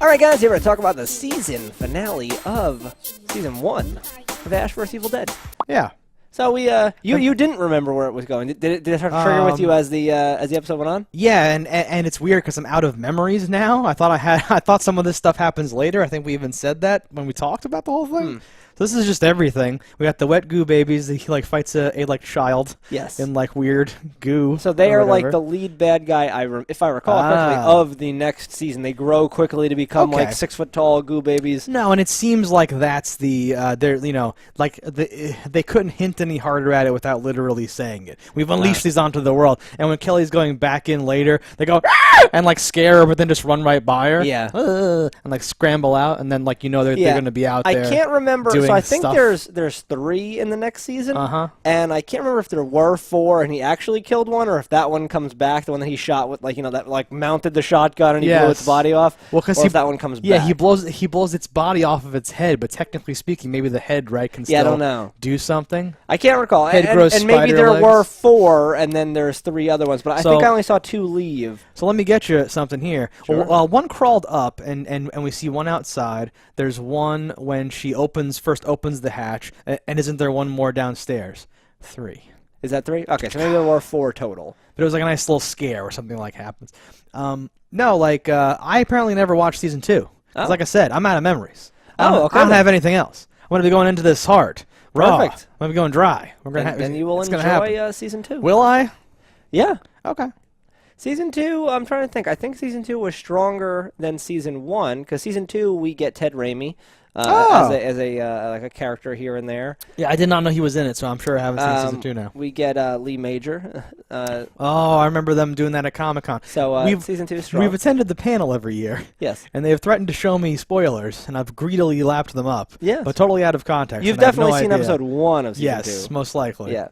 All right, guys, here to talk about the season finale of season 1 of Ash vs. Evil Dead. Yeah. So you didn't remember where it was going. Did it start to trigger with you as the episode went on? Yeah, and it's weird because I'm out of memories now. I thought some of this stuff happens later. I think we even said that when we talked about the whole thing. So this is just everything. We got the wet goo babies. He like fights a child. Yes. In like weird goo. So they are like the lead bad guy. If I recall correctly, of the next season. They grow quickly to become like 6-foot-tall goo babies. No, and it seems like that's the they couldn't hint any harder at it without literally saying it. We've unleashed these onto the world, and when Kelly's going back in later, they go and like scare her, but then just run right by her. Yeah. And like scramble out, and then like they're going to be out there. I can't remember. So I think stuff. there's 3 in the next season. And I can't remember if there were 4 and he actually killed one, or if that one comes back, the one that he shot with that like mounted the shotgun and he blew its body off. Well, because if that one comes back. Yeah, he blows its body off of its head, but technically speaking, maybe the head can still I don't know. do something. I can't recall. Head and grows maybe there legs. were 4 and then there's 3 other ones, but I think I only saw 2 leave. So let me get you something here. Sure. Well, one crawled up, and we see one outside. There's one when she first opens the hatch, and isn't there one more downstairs? 3. Is that 3? Okay, so maybe there were 4 total. But it was like a nice little scare or something like happens. No, like I apparently never watched season 2. Like I said, I'm out of memories. I don't have anything else. I'm going to be going into this hard. Raw. Perfect. I'm going to be going dry. Then you will enjoy season 2. Will I? Yeah. Okay. Season 2, I'm trying to think. I think Season 2 was stronger than Season 1, because Season 2 we get Ted Raimi as a character here and there. Yeah, I did not know he was in it, so I'm sure I haven't seen Season 2 now. We get Lee Major. I remember them doing that at Comic-Con. So Season 2 is strong. We've attended the panel every year. Yes. And they have threatened to show me spoilers, and I've greedily lapped them up. Yes. But totally out of context. You've definitely seen episode 1 of Season 2. Yes, most likely. Yeah.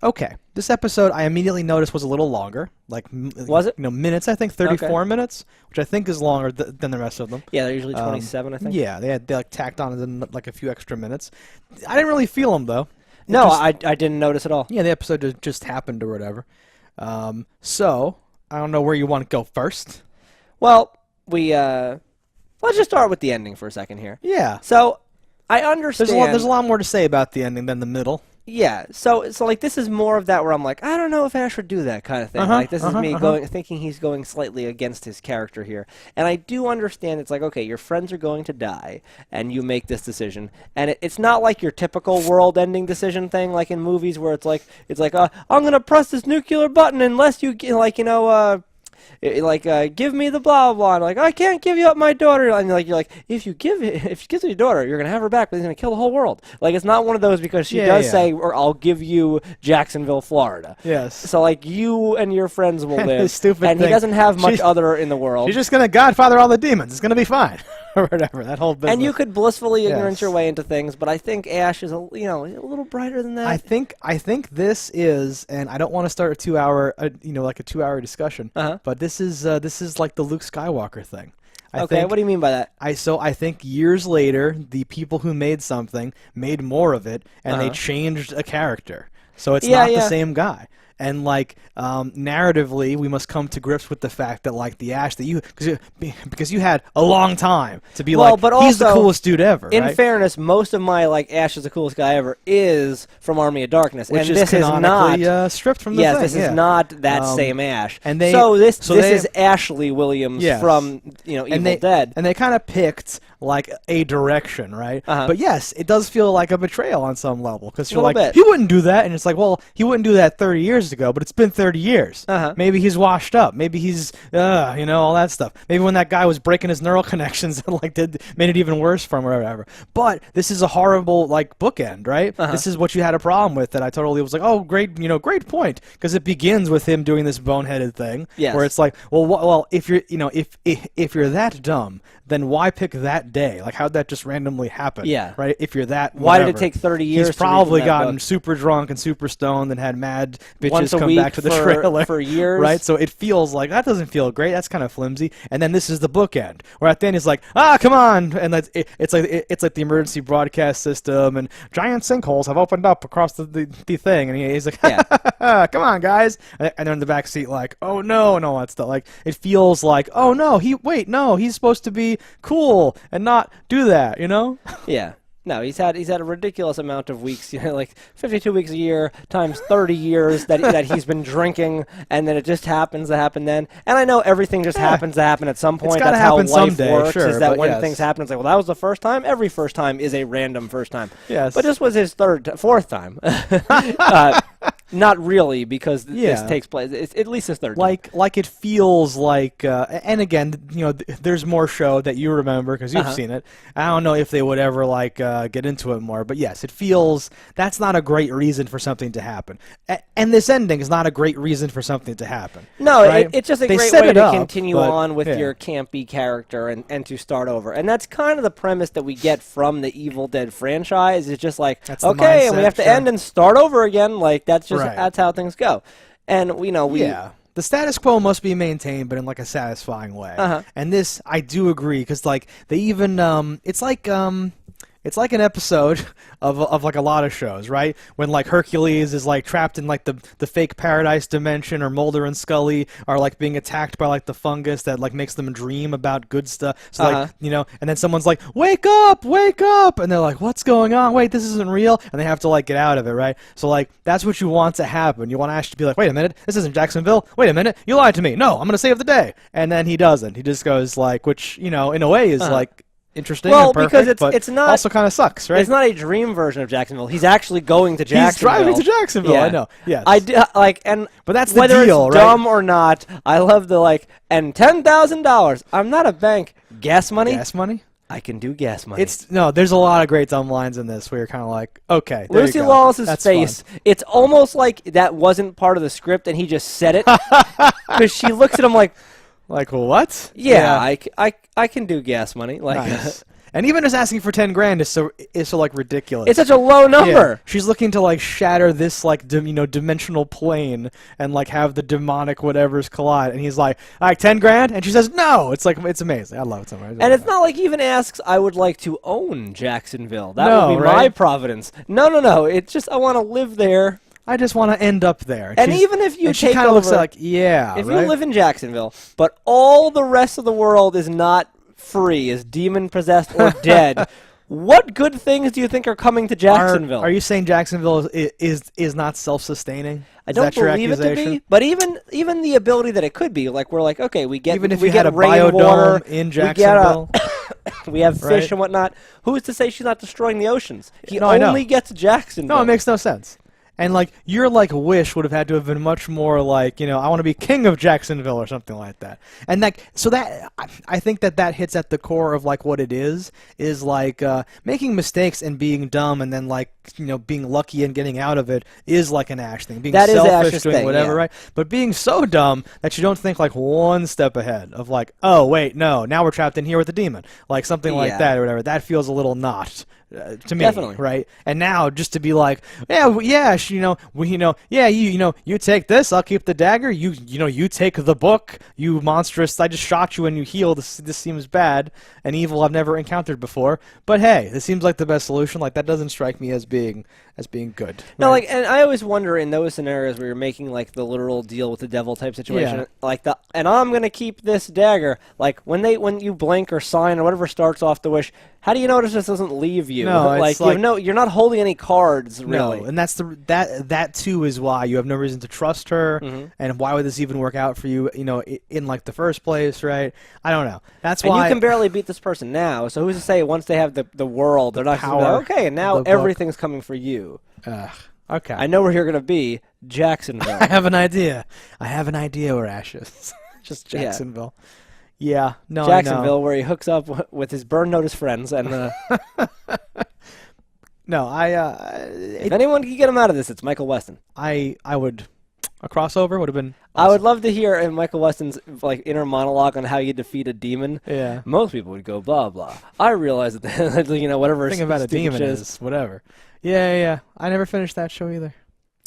Okay, this episode I immediately noticed was a little longer, was it? Minutes, I think, 34 minutes, which I think is longer than the rest of them. Yeah, they're usually 27, I think. Yeah, they like tacked on like a few extra minutes. I didn't really feel them though. I didn't notice at all. Yeah, the episode just happened or whatever. So I don't know where you want to go first. Well, let's just start with the ending for a second here. Yeah. So I understand. There's a lot more to say about the ending than the middle. Yeah, so like this is more of that where I'm like, I don't know if Ash would do that kind of thing. Like this is me thinking he's going slightly against his character here, and I do understand it's like, okay, your friends are going to die, and you make this decision, and it's not like your typical world-ending decision thing, like in movies where it's like I'm gonna press this nuclear button unless you give me the blah blah blah. And like, I can't give you up my daughter. And you're like, if you give her your daughter, you're gonna have her back, but he's gonna kill the whole world. Like, it's not one of those because she does say, or I'll give you Jacksonville, Florida. Yes. So like, you and your friends will live. This stupid and thing. He doesn't have much other in the world. She's just gonna godfather all the demons. It's gonna be fine. Or whatever, that whole business. And you could blissfully ignorance your way into things, but I think Ash is a little brighter than that. I think this is, and I don't want to start a 2-hour, like a 2-hour discussion. But this is like the Luke Skywalker thing. What do you mean by that? I think years later, the people who made something made more of it, and they changed a character. So it's not the same guy. And like narratively, we must come to grips with the fact that like the Ash that because you had a long time to be but he's the coolest dude ever. In fairness, most of my like Ash is the coolest guy ever is from Army of Darkness, which and is this is not stripped from the thing. This is not that same Ash. And this is Ashley Williams from Evil Dead, and they kind of picked like a direction, right? But yes, it does feel like a betrayal on some level because you're like, he wouldn't do that, and it's like, well, he wouldn't do that 30 years ago, but it's been 30 years. Maybe he's washed up. Maybe he's, all that stuff. Maybe when that guy was breaking his neural connections and like made it even worse for him or whatever. But this is a horrible like bookend, right? This is what you had a problem with that I totally was like, oh, great, great point, because it begins with him doing this boneheaded thing where it's like, well, if you're, if you're that dumb, then why pick that day? Like, how'd that just randomly happen? Yeah. Right? If you're that Why did it take 30 years He's probably gotten super drunk and super stoned and had mad bitchy once a come week back to the trailer for years. Right? So it feels like that doesn't feel great. That's kind of flimsy. And then this is the bookend, where at the end he's like, "Ah, come on!" And it's like the emergency broadcast system, and giant sinkholes have opened up across the thing, and he's like, "Come on, guys!" And they're in the back seat like, "Oh no!" and all that stuff. Like it feels like, "Oh no, he's supposed to be cool and not do that," you know? Yeah. No, he's had a ridiculous amount of weeks, like 52 weeks a year times 30 years that he's been drinking, and then it just happens to happen then. And I know everything just happens to happen at some point. That's how life someday, works. Sure, is that when things happen, it's like, well, that was the first time. Every first time is a random first time. Yes. But this was his fourth time. Not really, because this takes place. It's at least his third time. Like it feels like, and again, there's more show that you remember because you've seen it. I don't know if they would ever get into it more, but yes, it feels that's not a great reason for something to happen. And this ending is not a great reason for something to happen. No, right? It's just a great way to continue on with your campy character and to start over. And that's kind of the premise that we get from the Evil Dead franchise. It's just like, okay, and we have to end and start over again. Like that's just that's how things go. And the status quo must be maintained, but in like a satisfying way. And this, I do agree, because like they even it's like an episode of like a lot of shows, right? When like Hercules is like trapped in like the fake paradise dimension, or Mulder and Scully are like being attacked by like the fungus that like makes them dream about good stuff. So like, and then someone's like, wake up! And they're like, what's going on? Wait, this isn't real. And they have to like get out of it, right? So like that's what you want to happen. You want Ash to be like, wait a minute, this isn't Jacksonville. Wait a minute, you lied to me. No, I'm gonna save the day. And then he doesn't. He just goes like, which in a way is like interesting and perfect, because it's not also kind of sucks, right? It's not a dream version of Jacksonville. He's actually going to Jacksonville. He's driving to Jacksonville. Yeah. I know. Yes. I do, but that's the whether deal, it's right? dumb or not, I love the and $10,000. I'm not a bank. Gas money. Gas money. I can do gas money. There's a lot of great dumb lines in this where you're kind of like, okay, there Lucy you go. Lawless's That's face. fun. It's almost like that wasn't part of the script and he just said it because she looks at him like what? Yeah. I can do gas money. Nice. And even just asking for $10,000 is so like ridiculous. It's such a low number. Yeah. She's looking to like shatter this like dimensional plane and like have the demonic whatevers collide. And he's like, all right, $10,000, and she says no. It's like it's amazing. I love it so much. And it's not like he even asks, I would like to own Jacksonville. That would be my providence. No. It's just I want to live there. I just want to end up there. And even if you take over, looks like if you live in Jacksonville, but all the rest of the world is not free, is demon possessed or dead, what good things do you think are coming to Jacksonville? Are you saying Jacksonville is not self-sustaining? I don't believe it to be, but even the ability that it could be, like we're like, okay, we get even if we you get had a rainwater biodome in Jacksonville, we have fish and whatnot. Who's to say she's not destroying the oceans? He I know. only gets Jacksonville. No, it makes no sense. And like your like wish would have had to have been much more like, I want to be king of Jacksonville or something like that. And I think that hits at the core of like what it is like making mistakes and being dumb, and then like being lucky and getting out of it is like an Ash thing. Being selfish, doing whatever, right? But being so dumb that you don't think like one step ahead of like, oh wait, no, now we're trapped in here with the demon, like something like that or whatever. That feels a little not. To me, definitely, right? And now just to be like, you take this, I'll keep the dagger. You take the book. You monstrous! I just shot you and you heal. This seems bad and evil I've never encountered before. But hey, this seems like the best solution. Like that doesn't strike me as being good. No, right? and I always wonder in those scenarios where you're making like the literal deal with the devil type situation, and I'm gonna keep this dagger. Like when you blink or sign or whatever starts off the wish. How do you notice this doesn't leave you? No, like you're not holding any cards really. No, and that's that too is why you have no reason to trust her, and why would this even work out for you? In like the first place, right? I don't know. That's why you can barely beat this person now. So who's to say once they have the world, they're not power, going to be like, okay, and now everything's coming for you. Okay. I know where you're going to be, Jacksonville. I have an idea. where Ash is. Just Jacksonville. Yeah, no, Jacksonville, where he hooks up with his burn notice friends, and no, if anyone can get him out of this, it's Michael Weston. I would a crossover would have been. Awesome. I would love to hear Michael Weston's like inner monologue on how you defeat a demon. Yeah, most people would go blah blah. I realize that whatever thing about a demon is whatever. Yeah. I never finished that show either.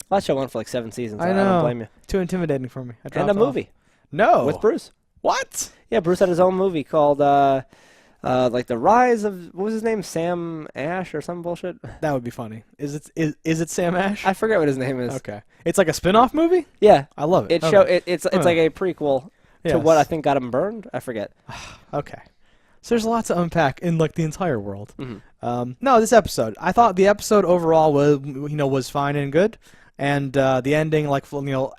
Well, that show went for like 7 seasons. I know. I don't blame you. Too intimidating for me. And a movie. No. With Bruce. What? Yeah, Bruce had his own movie called like The Rise of, what was his name? Sam Ash or some bullshit? That would be funny. Is it Sam Ash? I forget what his name is. Okay. It's like a spin-off movie? Yeah. I love it. It's like a prequel to what I think got him burned. I forget. Okay. So there's a lot to unpack in like the entire world. Mm-hmm. No, this episode. I thought the episode overall was fine and good. And the ending, like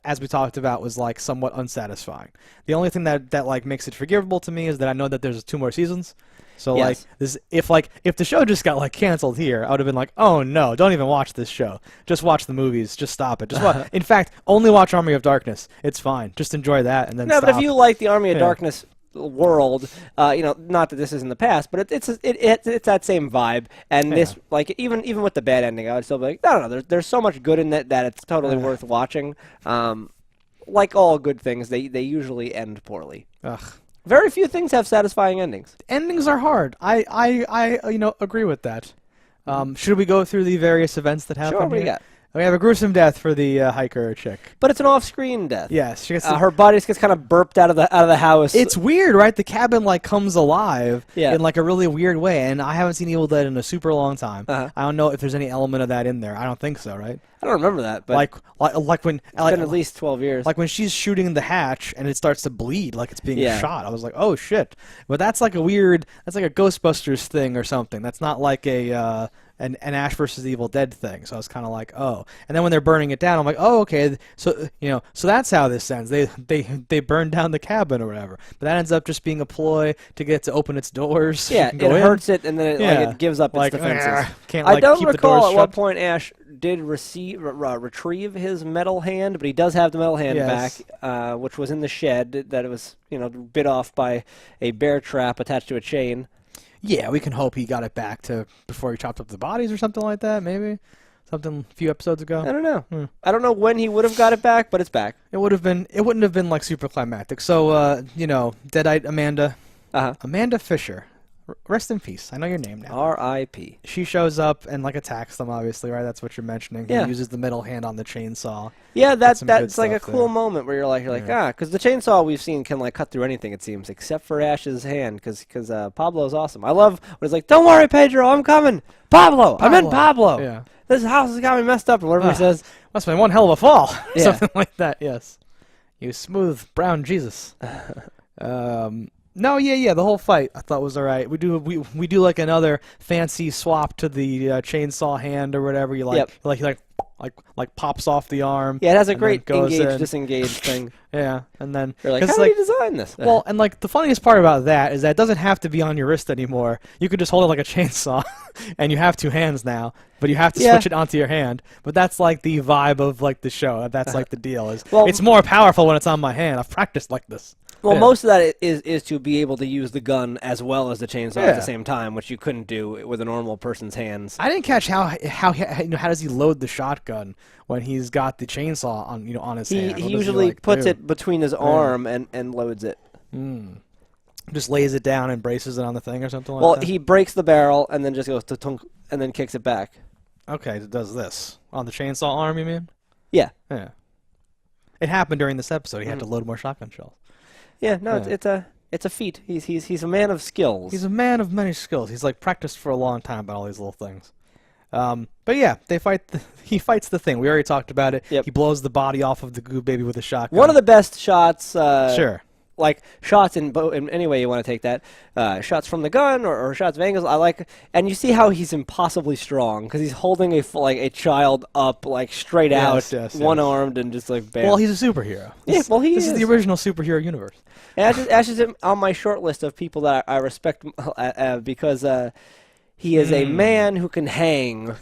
as we talked about, was like somewhat unsatisfying. The only thing that like makes it forgivable to me is that I know that there's 2 more seasons. So like this, if the show just got like canceled here, I would have been like, oh no, don't even watch this show. Just watch the movies. Just stop it. Just watch. In fact, only watch Army of Darkness. It's fine. Just enjoy that and then. No, stop. but if you like the Army of Darkness world, not that this is in the past, but it's that same vibe. And this, like, even with the bad ending, I would still be like, no. There's so much good in it that it's totally worth watching. Like all good things, they usually end poorly. Ugh. Very few things have satisfying endings. Endings are hard. I agree with that. Should we go through the various events that happen? Sure, what do here? you got? We have a gruesome death for the hiker chick. But it's an off-screen death. Yes, she gets her body just gets kind of burped out of the house. It's weird, right? The cabin like comes alive in like a really weird way, and I haven't seen Evil Dead in a super long time. Uh-huh. I don't know if there's any element of that in there. I don't think so, right? I don't remember that, but like when it's been at least 12 years. Like when she's shooting the hatch and it starts to bleed, like it's being shot. I was like, oh shit! But that's like a Ghostbusters thing or something. That's not like an Ash versus Evil Dead thing. So I was kind of like, oh. And then when they're burning it down, I'm like, oh, okay. So so that's how this ends. They burn down the cabin or whatever. But that ends up just being a ploy to get it to open its doors. Yeah, it hurts it, and then it gives up its defenses. I don't recall at what point Ash did retrieve his metal hand, but he does have the metal hand back, which was in the shed that it was bit off by a bear trap attached to a chain. Yeah, we can hope he got it back to before he chopped up the bodies or something like that, maybe. Something a few episodes ago. I don't know. I don't know when he would have got it back, but it's back. It wouldn't have been like super climactic. So, Deadite Amanda. Amanda Fisher. Rest in peace. I know your name now. R.I.P. She shows up and like attacks them, obviously, right? That's what you're mentioning. Yeah. He uses the middle hand on the chainsaw. Yeah, that's like a cool moment where you're like, because the chainsaw we've seen can like cut through anything, it seems, except for Ash's hand, because Pablo's awesome. I love when it's like, don't worry, Pedro, I'm coming. Pablo. I meant Pablo. Yeah. This house has got me messed up, or whatever he says. Must have been one hell of a fall. Yeah. Something like that, yes. You smooth brown Jesus. No, the whole fight I thought was all right. We do like another fancy swap to the chainsaw hand or whatever. You like pops off the arm. Yeah, it has a great engage-disengage thing. Yeah, and then you're like, how did he design this? Well, and like the funniest part about that is that it doesn't have to be on your wrist anymore. You could just hold it like a chainsaw, and you have 2 hands now, but you have to switch it onto your hand. But that's like the vibe of like the show. That's like the deal is. Well, it's more powerful when it's on my hand. I've practiced like this. Well, most of that is to be able to use the gun as well as the chainsaw at the same time, which you couldn't do with a normal person's hands. I didn't catch how does he load the shotgun when he's got the chainsaw on his hand. He usually puts it between his arm and loads it. Just lays it down and braces it on the thing or something like that? Well, he breaks the barrel and then just goes to tunk and then kicks it back. Okay, it does this. On the chainsaw arm, you mean? Yeah. Yeah. It happened during this episode. He had to load more shotgun shells. Yeah, no, it's a feat. He's a man of skills. He's a man of many skills. He's like practiced for a long time about all these little things. But yeah, he fights the thing. We already talked about it. Yep. He blows the body off of the Goob Baby with a shotgun. One of the best shots. Sure. Like shots in any way you want to take that. Shots from the gun or shots of angles. I like, and you see how he's impossibly strong because he's holding a child up like straight out, one armed and just like bam. Well, he's a superhero. Yeah, well he is. This is the original superhero universe. And Ash is on my short list of people that I respect because he is a man who can hang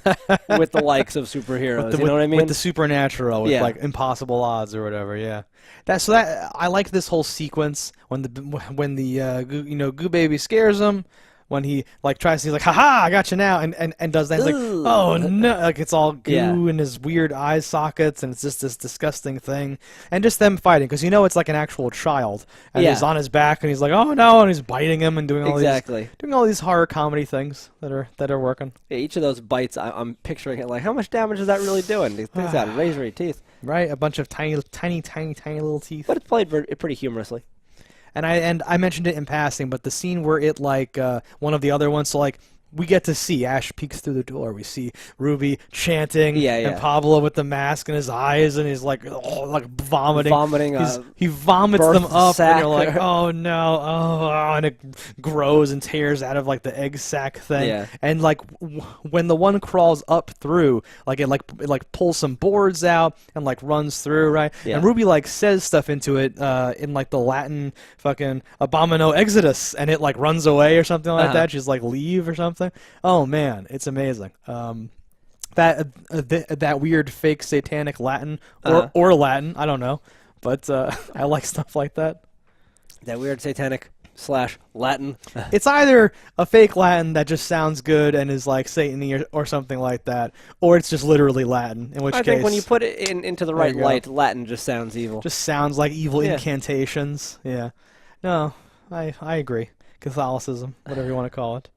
with the likes of superheroes. You know what I mean? With the supernatural, with like impossible odds or whatever. Yeah. I like this whole sequence when the Goo Baby scares him, when he like tries to, he's like, haha, I got you now, and does that. He's like, oh no, like it's all goo in his weird eye sockets, and it's just this disgusting thing. And just them fighting, because it's like an actual child, and he's on his back, and he's like, oh no, and he's biting him and doing all these horror comedy things that are working. Yeah, each of those bites, I'm picturing it like, how much damage is that really doing? These things got razory teeth. Right, a bunch of tiny little teeth. But it's played pretty humorously. And I mentioned it in passing, but the scene where it like one of the other ones, so like we get to see Ash peeks through the door. We see Ruby chanting, and Pablo with the mask in his eyes, and he's like vomiting. He vomits them up, and you're like, oh no, and it grows and tears out of like the egg sac thing. Yeah. And like when the one crawls up through, like it pulls some boards out and like runs through, right? Yeah. And Ruby like says stuff into it in like the Latin fucking abomino exodus, and it like runs away or something like that. She's like, leave or something. Oh man, it's amazing. That weird fake satanic Latin or Latin, I don't know, but I like stuff like that. That weird satanic / Latin. It's either a fake Latin that just sounds good and is like Satan-y or something like that, or it's just literally Latin. In which case, I think when you put it into the right light, Latin just sounds evil. Just sounds like evil incantations. Yeah. No, I agree. Catholicism, whatever you want to call it.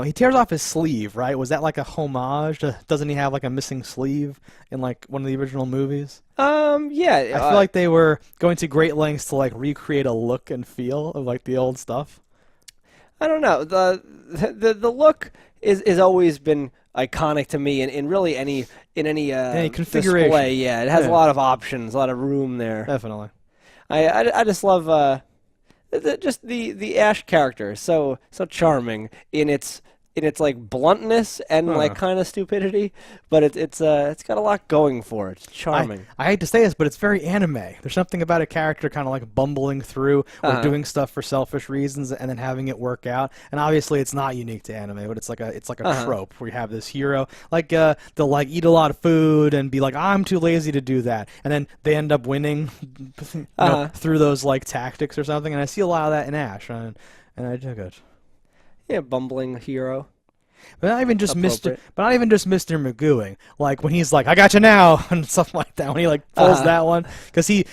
He tears off his sleeve, right? Was that like a homage? Doesn't he have like a missing sleeve in like one of the original movies? Yeah. I feel like they were going to great lengths to like recreate a look and feel of like the old stuff. I don't know. The look is always been iconic to me in really any configuration. Display. Yeah, it has a lot of options, a lot of room there. Definitely. I just love just the Ash character is so charming in its like bluntness and like kind of stupidity, but it's got a lot going for it. It's charming. I hate to say this, but it's very anime. There's something about a character kind of like bumbling through or doing stuff for selfish reasons and then having it work out. And obviously, it's not unique to anime, but it's like a trope where you have this hero like they'll like eat a lot of food and be like, I'm too lazy to do that, and then they end up winning through those like tactics or something. And I see a lot of that in Ash, and I dig it. Yeah, bumbling hero. But not even just Mr. Magooing. Like when he's like, "I got you now," and stuff like that. When he like pulls that one, because he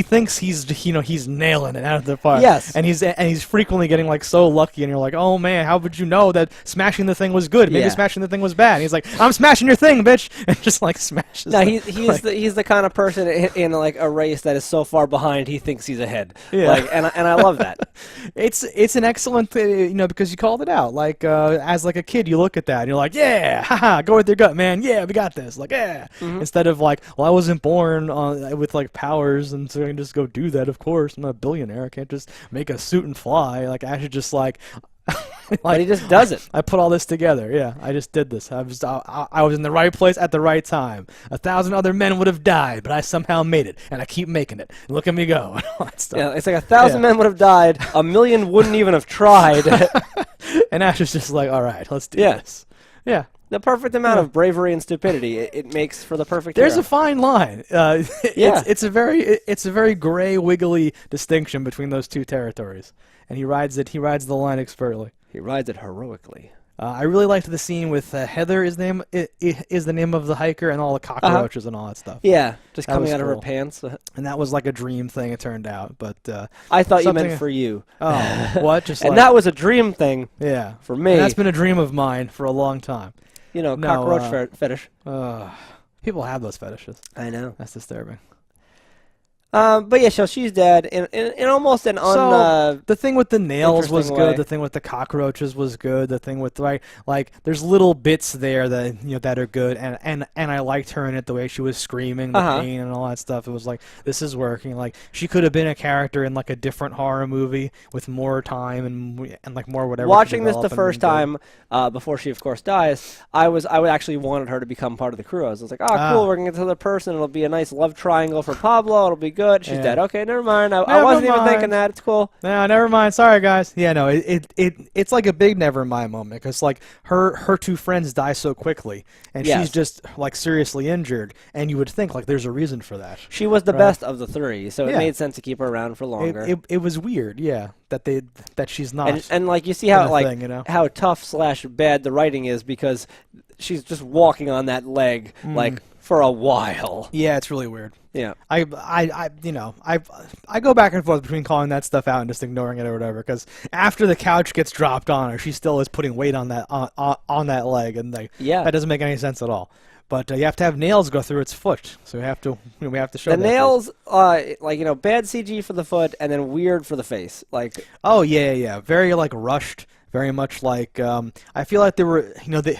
thinks he's nailing it out of the park. Yes. And he's frequently getting like so lucky, and you're like, "Oh man, how would you know that smashing the thing was good? Maybe smashing the thing was bad." And he's like, "I'm smashing your thing, bitch," and just like smashes. No, he's the kind of person in like a race that is so far behind he thinks he's ahead. Yeah. Like, and I love that. It's an excellent because you called it out. Like as like a kid, you look at that and you're like, yeah, haha, go with your gut, man. Yeah, we got this. Like, yeah. Instead of like, well, I wasn't born with like powers, and so I can just go do that. Of course, I'm not a billionaire. I can't just make a suit and fly. Like, I should just like. But he just does it. I put all this together. Yeah, I just did this. I was in the right place at the right time. 1,000 other men would have died, but I somehow made it, and I keep making it. And look at me go. And all that stuff. Yeah, it's like 1,000 men would have died. 1,000,000 wouldn't even have tried. And Ash is just like, all right, let's do this. Yeah. The perfect amount of bravery and stupidity it makes for the perfect There's hero. A fine line. It's a very gray, wiggly distinction between those two territories, and he rides the line expertly. He rides it heroically. I really liked the scene with Heather. Is the name of the hiker, and all the cockroaches and all that stuff. Yeah, just coming out of her pants. And that was like a dream thing. It turned out, but I thought you meant for you. Oh, what? Just and that was a dream thing. Yeah, for me. And that's been a dream of mine for a long time. Cockroach fetish. People have those fetishes. I know. That's disturbing. But yeah, so she's dead in almost an the thing with the nails was good. Way. The thing with the cockroaches was good. The thing with like there's little bits there that that are good, and I liked her in it, the way she was screaming, the pain and all that stuff. It was like, this is working. Like she could have been a character in like a different horror movie with more time and like more whatever. Watching this the first time before she of course dies, I actually wanted her to become part of the crew. I was like, cool, we're gonna get to the person. It'll be a nice love triangle for Pablo. It'll be good. good. She's dead. Okay, never mind. I wasn't even thinking that. It's cool. No, never mind. Sorry, guys. Yeah, no, it's like a big never mind moment because like her two friends die so quickly, and she's just like seriously injured, and you would think like there's a reason for that. She was the best of the three, so it made sense to keep her around for longer. It was weird, that she's not. And like you see how how tough / bad the writing is because she's just walking on that leg like for a while. Yeah, it's really weird. Yeah. I go back and forth between calling that stuff out and just ignoring it or whatever because after the couch gets dropped on her, she still is putting weight on that on that leg, and like that doesn't make any sense at all. But you have to have nails go through its foot, so we have to show the that nails. Like bad CG for the foot, and then weird for the face. Like very like rushed. Very much like I feel like they were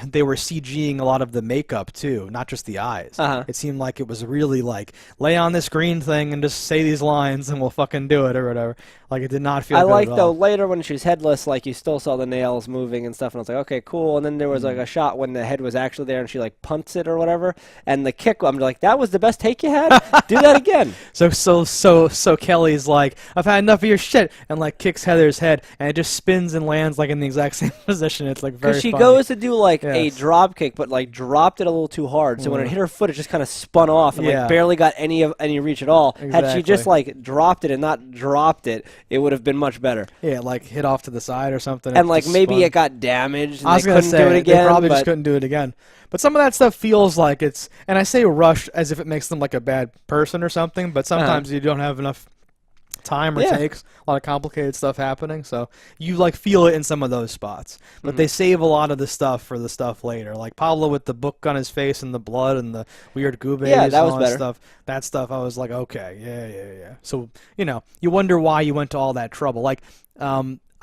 they were CGing a lot of the makeup too, not just the eyes. It seemed like it was really like lay on this green thing and just say these lines and we'll fucking do it or whatever. Like it did not feel. I good like at though all. later when she's headless, like you still saw the nails moving and stuff, and I was like, okay, cool. And then there was like a shot when the head was actually there and she like punts it or whatever, and the kick. I'm like, that was the best take you had. Do that again. So Kelly's like, I've had enough of your shit, and like kicks Heather's head, and it just spins and lands like in the exact same position. It's like very. Because she funny. goes to do like a drop kick, but like dropped it a little too hard. So when it hit her foot, it just kind of spun off and like barely got any reach at all. Exactly. Had she just like dropped it and not dropped it, it would have been much better. Yeah, like hit off to the side or something. And like maybe it got damaged. And I was gonna say do it again. They probably just couldn't do it again. But some of that stuff feels like it's, and I say rushed as if it makes them like a bad person or something. But sometimes you don't have enough time or takes a lot of complicated stuff happening, so you like feel it in some of those spots. But they save a lot of the stuff for the stuff later, like Pablo with the book on his face and the blood and the weird goobays. Yeah, that and was all better. Stuff. That stuff I was like, okay, yeah. So you wonder why you went to all that trouble. Like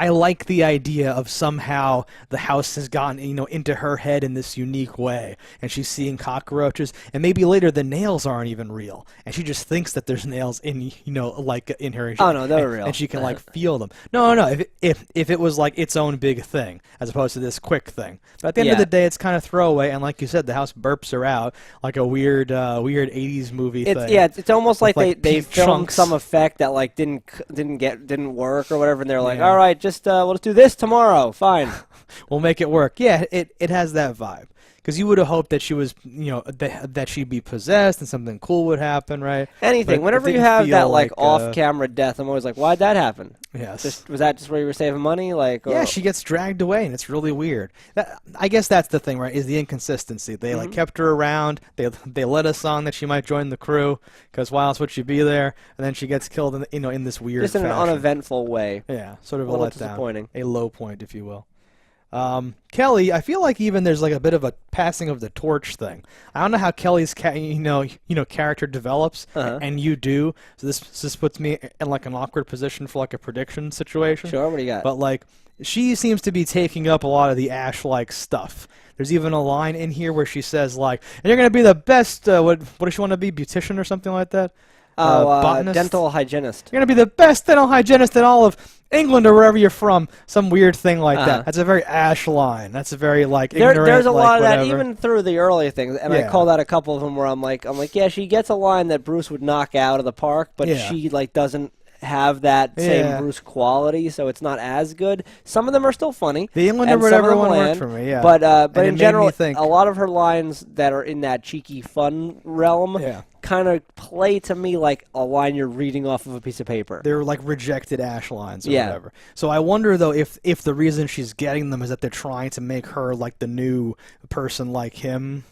I like the idea of somehow the house has gotten, into her head in this unique way, and she's seeing cockroaches, and maybe later the nails aren't even real, and she just thinks that there's nails in, like in her. Oh no, they're real, and she can like feel them. No. If it was like its own big thing as opposed to this quick thing, but at the end of the day, it's kind of throwaway, and like you said, the house burps her out like a weird 80s movie thing. Yeah, it's almost like they filmed chunks. some effect that like didn't work or whatever, and they're like, all right, we'll just do this tomorrow. Fine. We'll make it work. Yeah, it has that vibe. Because you would have hoped that she was, that she'd be possessed and something cool would happen, right? Anything. Whenever you have that like off-camera death, I'm always like, why'd that happen? Yes. Was that just where you were saving money? Like, yeah, she gets dragged away, and it's really weird. I guess that's the thing, right? Is the inconsistency. They like kept her around. They let us on that she might join the crew, because why else would she be there? And then she gets killed in this weird. Just in an uneventful way. Yeah, sort of a letdown, disappointing. A low point, if you will. Kelly, I feel like even there's like a bit of a passing of the torch thing. I don't know how Kelly's character develops, and you do. So this puts me in like an awkward position for like a prediction situation. Sure, what do you got? But like she seems to be taking up a lot of the Ash-like stuff. There's even a line in here where she says like, "And you're gonna be the best." What does she want to be? Beautician or something like that? Botanist? Dental hygienist. You're gonna be the best dental hygienist in all of England or wherever you're from. Some weird thing like that. That's a very Ash line. That's a very like ignorant. There's a lot of whatever. that even through the early things, and I called out a couple of them where I'm like, yeah, she gets a line that Bruce would knock out of the park, but she like doesn't have that same Bruce quality, so it's not as good. Some of them are still funny. The England or whatever one worked for me, yeah. But in general, a lot of her lines that are in that cheeky fun realm kind of play to me like a line you're reading off of a piece of paper. They're like rejected Ash lines or whatever. So I wonder though if the reason she's getting them is that they're trying to make her like the new person like him,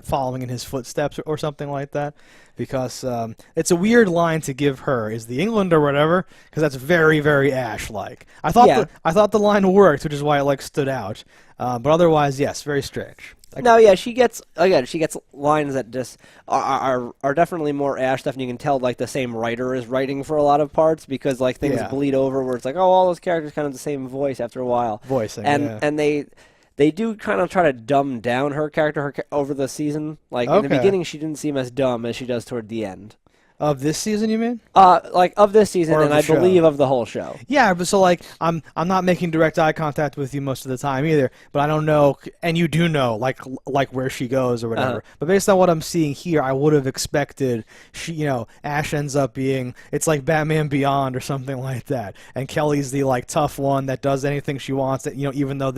following in his footsteps or something like that, because it's a weird line to give her, is the England or whatever, because that's very, very Ash-like. I thought the line worked, which is why it like stood out, but otherwise, yes, very strange. No, yeah, she gets lines that just are definitely more Ash stuff, and you can tell like the same writer is writing for a lot of parts, because like things bleed over where it's like, oh, all those characters kind of the same voice after a while. Voicing, and they do kind of try to dumb down her character over the season. Like in the beginning, she didn't seem as dumb as she does toward the end. Of this season, you mean? Like of this season, Or of and the I show? believe of the whole show. Yeah, but so like I'm not making direct eye contact with you most of the time either, but I don't know, and you do know like where she goes or whatever. But based on what I'm seeing here, I would have expected Ash ends up being it's like Batman Beyond or something like that, and Kelly's the like tough one that does anything she wants. That even though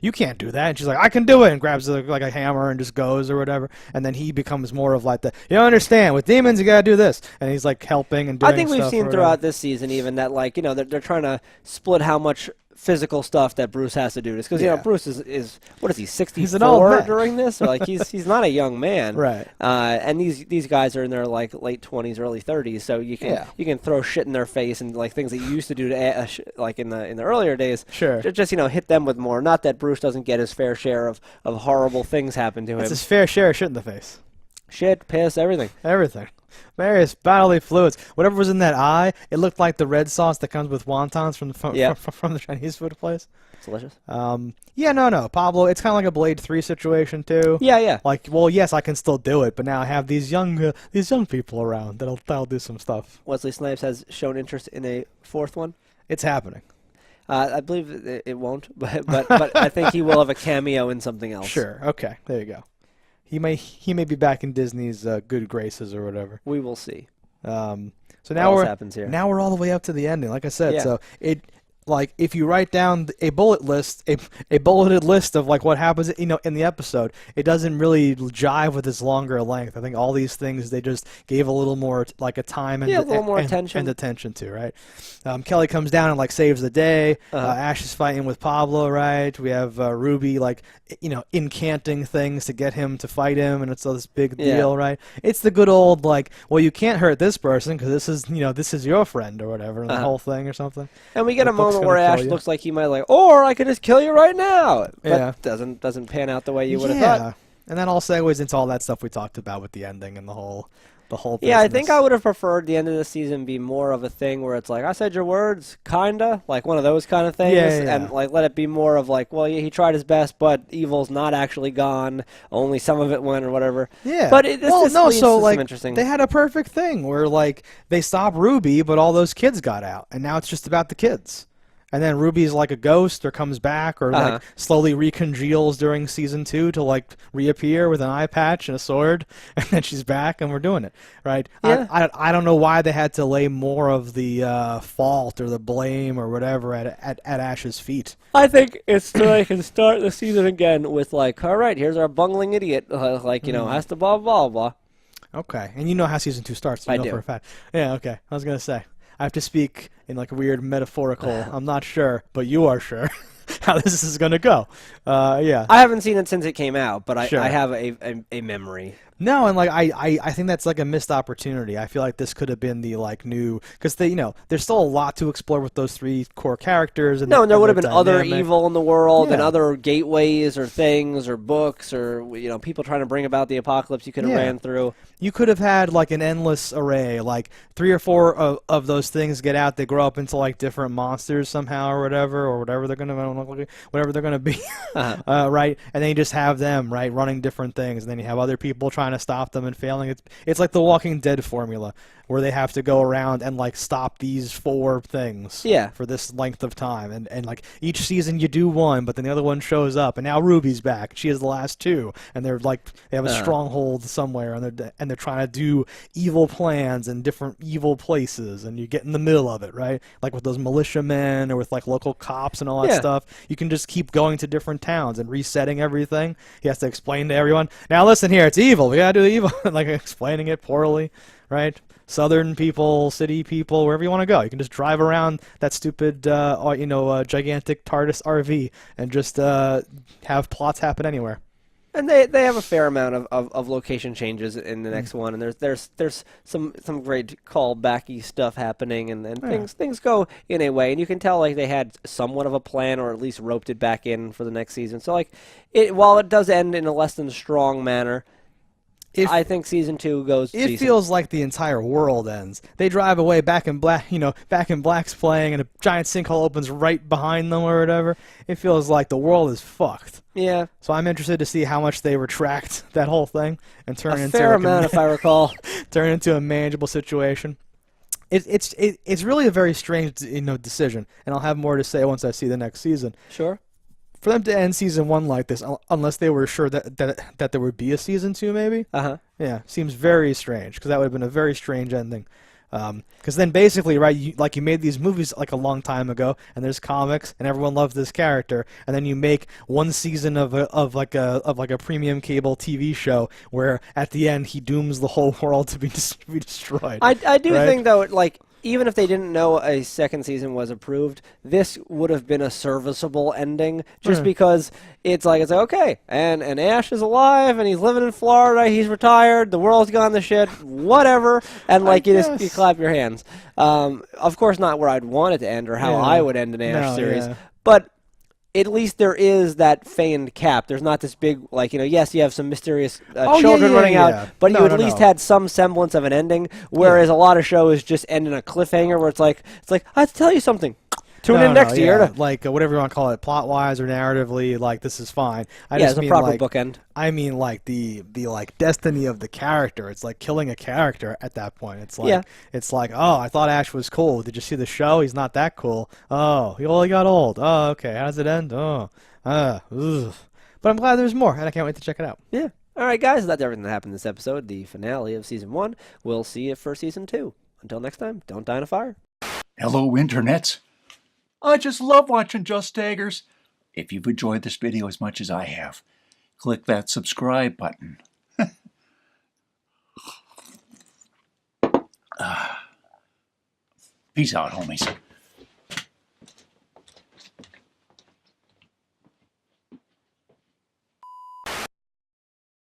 you can't do that, and she's like I can do it, and grabs like a hammer and just goes or whatever, and then he becomes more of like you don't understand with demons you gotta do this, and he's like helping and doing. I think we've seen throughout this season even that like they're trying to split how much physical stuff that Bruce has to do this because Bruce is what is he 64 he's an old man. During this so, like he's not a young man, right? And these guys are in their like late 20s early 30s, so you can throw shit in their face and like things that you used to do to Ash like in the earlier days, sure, just hit them with more. Not that Bruce doesn't get his fair share of horrible things happen to him. It's his fair share of shit in the face. Shit, piss, everything. Various bodily fluids. Whatever was in that eye, it looked like the red sauce that comes with wontons from the Chinese food place. It's delicious. No, Pablo. It's kind of like a Blade 3 situation too. Yeah. Like, well, yes, I can still do it, but now I have these young people around that'll do some stuff. Wesley Snipes has shown interest in a fourth one. It's happening. I believe it won't, but I think he will have a cameo in something else. Sure. Okay. There you go. He may be back in Disney's good graces or whatever. We will see. So now happens here. Now we're all the way up to the ending. Like I said, so if you write down a bulleted list of like what happens, in the episode, it doesn't really jive with its longer length. I think all these things they just gave a little more like a time and a little more attention and attention to, right? Kelly comes down and like saves the day. Ash is fighting with Pablo, right? We have Ruby like incanting things to get him to fight him, and it's all this big deal, right? It's the good old like, well, you can't hurt this person because this is your friend or whatever, and the whole thing or something. And we get a moment where Ash looks like he might or I could just kill you right now, but doesn't pan out the way you would have thought. And that all segues into all that stuff we talked about with the ending and the whole business. Yeah, I think I would have preferred the end of the season be more of a thing where it's like I said your words, kinda like one of those kind of things, and like let it be more of like, well, he tried his best, but evil's not actually gone. Only some of it went or whatever. Yeah, but interesting. They had a perfect thing where like they stopped Ruby, but all those kids got out, and now it's just about the kids. And then Ruby's like a ghost or comes back or like slowly recongeals during season 2 to like reappear with an eye patch and a sword, and then she's back and we're doing it, right? Yeah. I don't know why they had to lay more of the fault or the blame or whatever at Ash's feet. I think it's so they can start the season again with like, all right, here's our bungling idiot, has to blah blah blah. Okay, and you know how season 2 starts. So you know for a fact. Yeah, okay. I was gonna say. I have to speak in like a weird metaphorical, I'm not sure, but you are sure how this is going to go. I haven't seen it since it came out, but I have a memory. No, and like I think that's like a missed opportunity. I feel like this could have been the like new because there's still a lot to explore with those 3 core characters. And there would have been other evil in the world and other gateways or things or books or people trying to bring about the apocalypse you could have ran through. You could have had like an endless array, like 3 or 4 of those things get out. They grow up into like different monsters somehow or whatever they're gonna be, right? And then you just have them running different things, and then you have other people trying to stop them and failing. It's like the Walking Dead formula where they have to go around and like stop these 4 things for this length of time, and like each season you do one, but then the other one shows up, and now Ruby's back. She has the last 2, and they're like they have a stronghold somewhere, and they're trying to do evil plans in different evil places, and you get in the middle of it, right? Like with those militiamen or with like local cops and all that stuff. You can just keep going to different towns and resetting everything. He has to explain to everyone, now listen here, it's evil. We gotta do the evil, like explaining it poorly, right? Southern people, city people, wherever you want to go. You can just drive around that stupid, gigantic TARDIS RV and just have plots happen anywhere. And they have a fair amount of location changes in the next one, and there's some great callbacky stuff happening, and things go in a way, and you can tell like they had somewhat of a plan, or at least roped it back in for the next season. So like, while it does end in a less than strong manner, I think season 2 goes. It feels like the entire world ends. They drive away. Back in Black, Back in Black's playing, and a giant sinkhole opens right behind them or whatever. It feels like the world is fucked. Yeah. So I'm interested to see how much they retract that whole thing and turn it into fair amount, if I recall. Turn it into a manageable situation. It's really a very strange decision, and I'll have more to say once I see the next season. Sure. For them to end season 1 like this, unless they were sure that there would be a season 2, maybe. Yeah, seems very strange, because that would have been a very strange ending. Because then basically, right, you made these movies like a long time ago, and there's comics, and everyone loves this character, and then you make one season of a premium cable TV show where at the end he dooms the whole world to be destroyed. I do right? think though, like, even if they didn't know a second season was approved, this would have been a serviceable ending, just because it's like, okay, and Ash is alive, and he's living in Florida, he's retired, the world's gone to shit, whatever, and like you clap your hands. Of course not where I'd want it to end, or how I would end an Ash series, but at least there is that feigned cap. There's not this big, like, yes, you have some mysterious children running out, but you at least had some semblance of an ending, whereas a lot of shows just end in a cliffhanger where it's like, I have to tell you something. Tune in next year. Like, whatever you want to call it, plot-wise or narratively, like, this is fine. It's a proper bookend. I mean, like, the like, destiny of the character. It's like killing a character at that point. It's like, oh, I thought Ash was cool. Did you see the show? He's not that cool. Oh, he only got old. Oh, okay. How does it end? Oh, ugh. But I'm glad there's more, and I can't wait to check it out. Yeah. All right, guys, that's everything that happened in this episode, the finale of Season 1. We'll see you for Season 2. Until next time, don't die in a fire. Hello, internets. I just love watching JustDaggers. If you've enjoyed this video as much as I have, click that subscribe button. Peace out, homies.